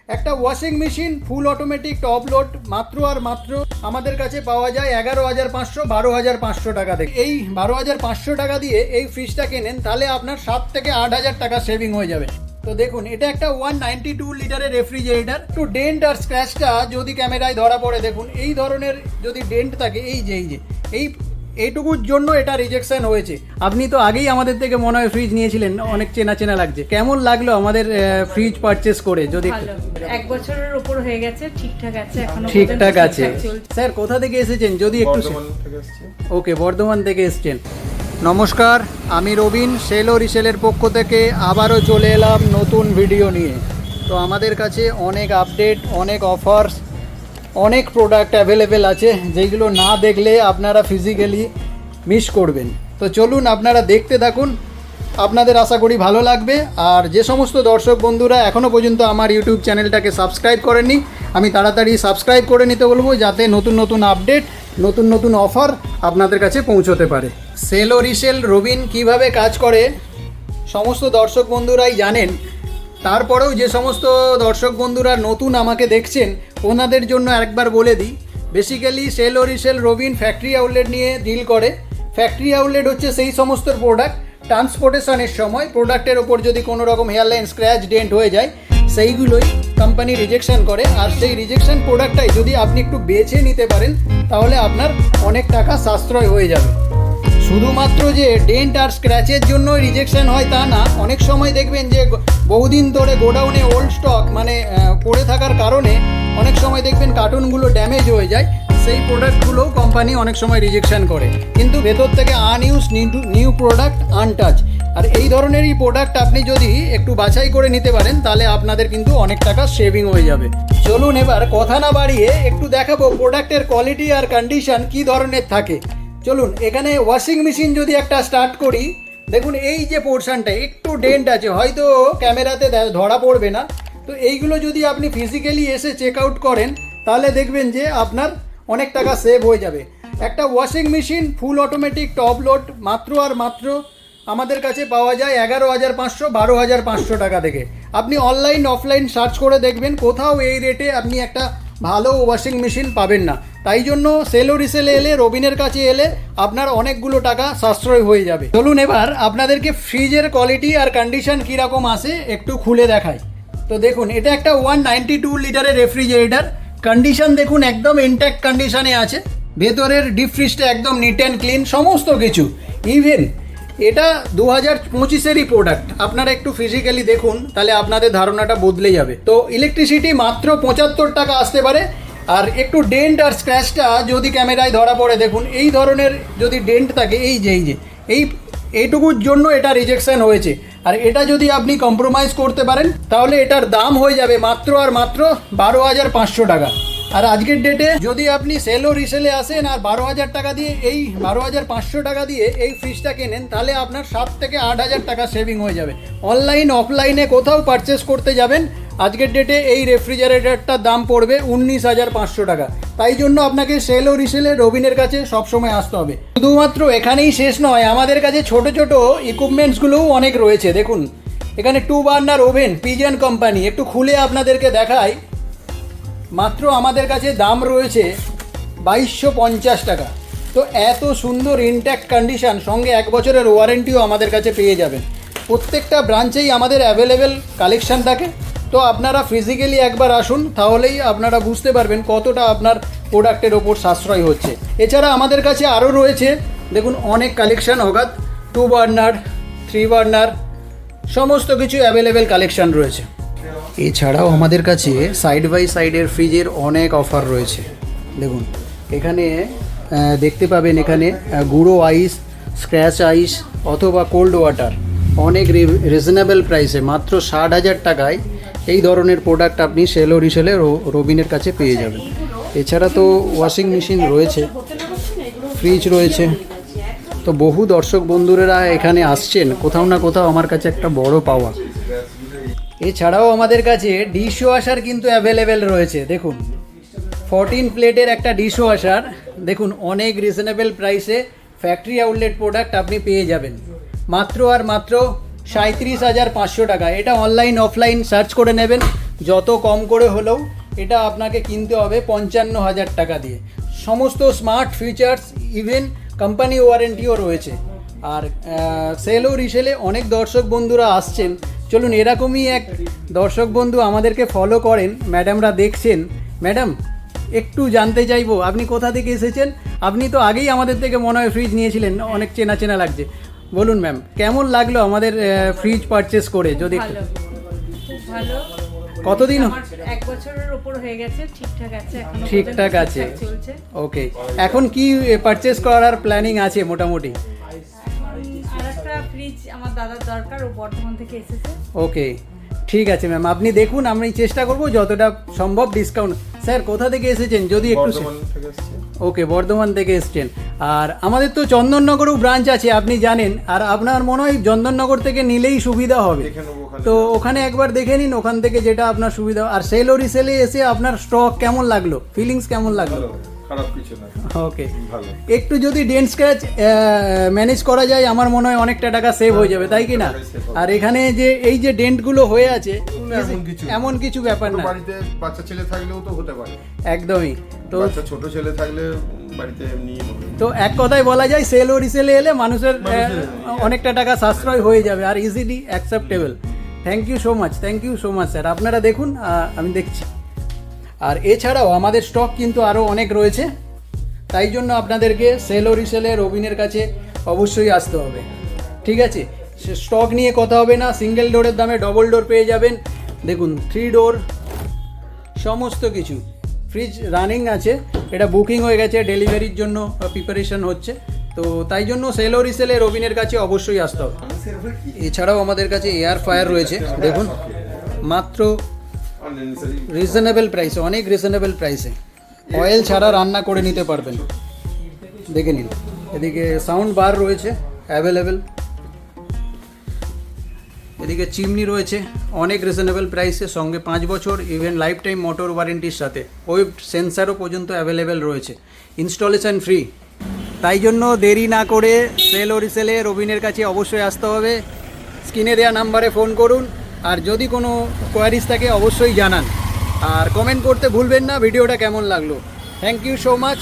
একটা washing machine full automatic top load মাত্র আর মাত্র আমাদের কাছে পাওয়া যায় 11,500 12,500 টাকা থেকে। এই 12,500 টাকা দিয়ে এই ফ্রিজটা কেনেন তাহলে আপনার 7 থেকে 8,000 টাকা সেভিং হয়ে যাবে। তো দেখুন, এটা একটা 192 লিটারের রেফ্রিজারেটর। একটু ডেন্ট আর স্ক্র্যাচটা যদি ক্যামেরায় ধরা পড়ে, দেখুন এই ধরনের যদি ডেন্ট থাকে, এই যে এইটুকুর জন্য এটা রিজেকশন হয়েছে। আপনি তো আগেই আমাদের থেকে মনে হয় ফ্রিজ নিয়েছিলেন, অনেক চেনা চেনা লাগছে। কেমন লাগলো আমাদের ফ্রিজ পারচেস করে? যদি 1 বছরের উপর হয়ে গেছে, ঠিকঠাক আছে, এখনো ঠিকঠাক আছে। স্যার কোথা থেকে এসেছেন যদি একটু? ওকে, বর্ধমান থেকে এসেছেন। নমস্কার, আমি রবিন, সেল ও রিসেলের পক্ষ থেকে আবারও চলে এলাম নতুন ভিডিও নিয়ে। তো আমাদের কাছে অনেক আপডেট, অনেক অফার্স, অনেক প্রোডাক্ট অ্যাভেলেবেল আছে যেগুলো না দেখলে আপনারা ফিজিক্যালি মিস করবেন। তো চলুন আপনারা দেখতে থাকুন, আপনাদের আশা করি ভালো লাগবে। আর যে সমস্ত দর্শক বন্ধুরা এখনও পর্যন্ত আমার ইউটিউব চ্যানেলটাকে সাবস্ক্রাইব করেননি, আমি তাড়াতাড়ি সাবস্ক্রাইব করে নিতে বলবো, যাতে নতুন নতুন আপডেট, নতুন নতুন অফার আপনাদের কাছে পৌঁছতে পারে। সেল ও রিসেল রবিন কিভাবে কাজ করে সমস্ত দর্শক বন্ধুরাই জানেন। তারপরেও যে সমস্ত দর্শক বন্ধুরা নতুন আমাকে দেখছেন ওনাদের জন্য একবার বলে দিই। বেসিক্যালি সেল ও রিসেল রবিন ফ্যাক্টরি আউটলেট নিয়ে ডিল করে। ফ্যাক্টরি আউটলেট হচ্ছে সেই সমস্ত প্রোডাক্ট ট্রান্সপোর্টেশনের সময় প্রোডাক্টের ওপর যদি কোনো রকম হেয়ারলাইন স্ক্র্যাচ ডেন্ট হয়ে যায়, সেইগুলোই কোম্পানি রিজেকশন করে। আর সেই রিজেকশন প্রোডাক্টটাই যদি আপনি একটু বেছে নিতে পারেন তাহলে আপনার অনেক টাকা সাশ্রয় হয়ে যাবে। শুধুমাত্র যে ডেন্ট আর স্ক্র্যাচের জন্য রিজেকশন হয় তা না, অনেক সময় দেখবেন যে বহুদিন ধরে গোডাউনে ওল্ড স্টক মানে পড়ে থাকার কারণে অনেক সময় দেখবেন কার্টুনগুলো ড্যামেজ হয়ে যায়। সেই প্রোডাক্টগুলোও কোম্পানি অনেক সময় রিজেকশন করে, কিন্তু ভেতর থেকে আনইউজ নিউ প্রোডাক্ট আনটাচ। আর এই ধরনেরই প্রোডাক্ট আপনি যদি একটু বাছাই করে নিতে পারেন তাহলে আপনাদের কিন্তু অনেক টাকা সেভিং হয়ে যাবে। চলুন এবার কথা না বাড়িয়ে একটু দেখাবো প্রোডাক্টের কোয়ালিটি আর কন্ডিশন কী ধরনের থাকে। চলুন, এখানে ওয়াশিং মেশিন যদি একটা স্টার্ট করি, দেখুন এই যে পোর্শনটা একটু ডেন্ট আছে, হয়তো ক্যামেরাতে ধরা পড়বে না। তো এইগুলো যদি আপনি ফিজিক্যালি এসে চেক আউট করেন তাহলে দেখবেন যে আপনার অনেক টাকা সেভ হয়ে যাবে। একটা washing machine full automatic top load মাত্র আর মাত্র আমাদের কাছে পাওয়া যায় 11,500 12,500 টাকা থেকে। আপনি অনলাইন অফলাইন সার্চ করে দেখবেন, কোথাও এই রেটে আপনি একটা ভালো ওয়াশিং মেশিন পাবেন না। তাই জন্য সেল ও রিসেলে এলে, রবিনের কাছে এলে আপনার অনেকগুলো টাকা সাশ্রয় হয়ে যাবে। চলুন এবার আপনাদেরকে ফ্রিজের কোয়ালিটি আর কন্ডিশন কীরকম আসে একটু খুলে দেখাই। তো দেখুন, এটা একটা 192 লিটারের রেফ্রিজারেটর। কন্ডিশন দেখুন একদম ইনট্যাক্ট কন্ডিশনে আছে। ভেতরের ডিপ ফ্রিজটা একদম নিট অ্যান্ড ক্লিন, সমস্ত কিছু। ইভেন এটা 2025-এরই প্রোডাক্ট। আপনারা একটু ফিজিক্যালি দেখুন, তাহলে আপনাদের ধারণাটা বদলে যাবে। তো ইলেকট্রিসিটি মাত্র 75 টাকা আসতে পারে। আর একটু ডেন্ট আর স্ক্র্যাচটা যদি ক্যামেরায় ধরা পড়ে, দেখুন এই ধরনের যদি ডেন্ট থাকে, এইটুকুর জন্য এটা রিজেকশন হয়েছে। আর এটা যদি আপনি কম্প্রোমাইজ করতে পারেন তাহলে এটার দাম হয়ে যাবে মাত্র আর মাত্র 12,500 টাকা। আর আজকের ডেটে যদি আপনি সেল ও রিসেলে আসেন আর 12,000 টাকা দিয়ে, এই 12,500 টাকা দিয়ে এই ফ্রিজটা কেনেন তাহলে আপনার 7 থেকে 8,000 টাকা সেভিং হয়ে যাবে। অনলাইন অফলাইনে কোথাও পারচেস করতে যাবেন, আজকের ডেটে এই রেফ্রিজারেটরটার দাম পড়বে 19,500 টাকা। তাই জন্য আপনাকে সেল ও রিসেলে রবিনের কাছে সবসময় আসতে হবে। শুধুমাত্র এখানেই শেষ নয়, আমাদের কাছে ছোট ছোট ইকুইপমেন্টসগুলোও অনেক রয়েছে। দেখুন এখানে 2 বার্নার ওভেন, পিজন কোম্পানি। একটু খুলে আপনাদেরকে দেখাই। মাত্র আমাদের কাছে দাম রয়েছে 2250 টাকা। তো এত সুন্দর ইনট্যাক্ট কন্ডিশন, সঙ্গে 1 বছরের ওয়ারেন্টিও আমাদের কাছে পেয়ে যাবেন। প্রত্যেকটা ব্রাঞ্চেই আমাদের অ্যাভেলেবেল কালেকশান থাকে। তো আপনারা ফিজিক্যালি একবার আসুন, তাহলেই আপনারা বুঝতে পারবেন কতটা আপনার প্রোডাক্টের ওপর সাশ্রয় হচ্ছে। এছাড়া আমাদের কাছে আরও রয়েছে, দেখুন অনেক কালেকশান অগাধ। 2 বার্নার, 3 বার্নার, সমস্ত কিছু অ্যাভেলেবেল কালেকশান রয়েছে। এছাড়াও আমাদের কাছে সাইড বাই সাইডের ফ্রিজের অনেক অফার রয়েছে। দেখুন এখানে দেখতে পাবেন, এখানে গুঁড়ো আইস, স্ক্র্যাচ আইস অথবা কোল্ড ওয়াটার অনেক রিজনেবল প্রাইসে মাত্র 60,000 টাকায় এই ধরনের প্রোডাক্ট আপনি সেল ও রিসেলে রবিনের কাছে পেয়ে যাবেন। এছাড়া তো ওয়াশিং মেশিন রয়েছে, ফ্রিজ রয়েছে। তো বহু দর্শক বন্ধুরা এখানে আসছেন, কোথাও না কোথাও আমার কাছে একটা বড় পাওয়া। এছাড়াও আমাদের কাছে ডিশ ওয়াশার কিন্তু অ্যাভেলেবেল রয়েছে। দেখুন 14 প্লেটের একটা ডিশ ওয়াশার, দেখুন অনেক রিজনেবল প্রাইসে ফ্যাক্টরি আউটলেট প্রোডাক্ট আপনি পেয়ে যাবেন মাত্র আর মাত্র 37,500 টাকা। এটা অনলাইন অফলাইন সার্চ করে নেবেন, যত কম করে হলেও এটা আপনাকে কিনতে হবে 55,000 টাকা দিয়ে। সমস্ত স্মার্ট ফিচার্স, ইভেন কোম্পানি ওয়ারেন্টিও রয়েছে। আর সেলও রিসেলে অনেক দর্শক বন্ধুরা আসছেন, চলুন এরকমই এক দর্শক বন্ধু আমাদেরকে ফলো করেন, ম্যাডামরা দেখছেন। ম্যাডাম, একটু জানতে চাইবো আপনি কোথা থেকে এসেছেন? আপনি তো আগেই আমাদের থেকে মনে হয় ফ্রিজ নিয়েছিলেন, অনেক চেনা চেনা লাগছে। বলুন ম্যাম, কেমন লাগলো আমাদের ফ্রিজ পারচেস করে? যদি ভালো, খুব ভালো। কতদিন? আমার 1 বছরের উপর হয়ে গেছে, ঠিকঠাক আছে এখনো, ঠিকঠাক আছে, চলছে। ওকে। এখন কি পারচেস করার প্ল্যানিং আছে মোটামুটি? আরেকটা ফ্রিজ আমার দাদার দরকার, ও বর্ধমান থেকে এসেছে। ওকে, ঠিক আছে ম্যাম, আপনি দেখুন, আমি চেষ্টা করব যতটা সম্ভব ডিসকাউন্ট। স্যার কোথা থেকে এসেছেন যদি একটু? ওকে, বর্ধমান থেকে এসেছেন। আর আমাদের তো চন্দননগরেও ব্রাঞ্চ আছে আপনি জানেন, আর আপনার মনে হয় চন্দননগর থেকে নিলেই সুবিধা হবে, তো ওখানে একবার দেখে নিন, ওখান থেকে যেটা আপনার সুবিধা। আর সেল ও রিসেলে এসে আপনার স্টক কেমন লাগলো, ফিলিংস কেমন লাগলো? খারাপ কিছু না, ওকে। একটু যদি ডেন্ট স্ক্র্যাচ ম্যানেজ করা যায় আমার মনে হয় অনেকটা টাকা সেভ হয়ে যাবে, তাই কি না? আর এখানে যে এই যে ডেন্টগুলো হয়ে আছে এমন কিছু ব্যাপার না, বাড়িতে বাচ্চা ছেলে থাকলেও তো হতে পারে। একদমই। তো বাচ্চা ছোট ছেলে থাকলে বাড়িতে এমনি হবে। তো এক কথায় বলা যায় সেল ও রিসেলে এলে মানুষের অনেকটা টাকা সাশ্রয় হয়ে যাবে আর easily acceptable. Thank you so much, thank you so much sir. আপনারা দেখুন, আমি দেখছি। আর এছাড়াও আমাদের স্টক কিন্তু আরও অনেক রয়েছে, তাই জন্য আপনাদেরকে সেল ও রিসেলে রবিনের কাছে অবশ্যই আসতে হবে। ঠিক আছে, সে স্টক নিয়ে কথা হবে না, সিঙ্গেল ডোরের দামে ডবল ডোর পেয়ে যাবেন। দেখুন 3 ডোর সমস্ত কিছু। ফ্রিজ রানিং আছে, এটা বুকিং হয়ে গেছে, ডেলিভারির জন্য প্রিপারেশন হচ্ছে, তো তাই জন্য সেল ও রিসেলে রবিনের কাছে অবশ্যই আসতে হবে। এছাড়াও আমাদের কাছে এয়ার ফায়ার রয়েছে, দেখুন মাত্র রিজনেবল প্রাইসে, অনেক রিজনেবল প্রাইসে অয়েল ছাড়া রান্না করে নিতে পারবেন। দেখে নিন, এদিকে সাউন্ড বার রয়েছে অ্যাভেলেবেল, এদিকে চিমনি রয়েছে অনেক রিজনেবল প্রাইসে, সঙ্গে 5 বছর ইভেন লাইফ টাইম মোটর ওয়ারেন্টির সাথে ওয়েব সেন্সারও পর্যন্ত অ্যাভেলেবেল রয়েছে, ইনস্টলেশন ফ্রি। তাই জন্য দেরি না করে সেল ও রিসেলে রবিনের কাছে অবশ্যই আসতে হবে। স্ক্রিনে দেওয়া নাম্বারে ফোন করুন, আর যদি কোনো কোয়ারিজ থাকে অবশ্যই জানান, আর কমেন্ট করতে ভুলবেন না ভিডিওটা কেমন লাগলো। Thank you so much.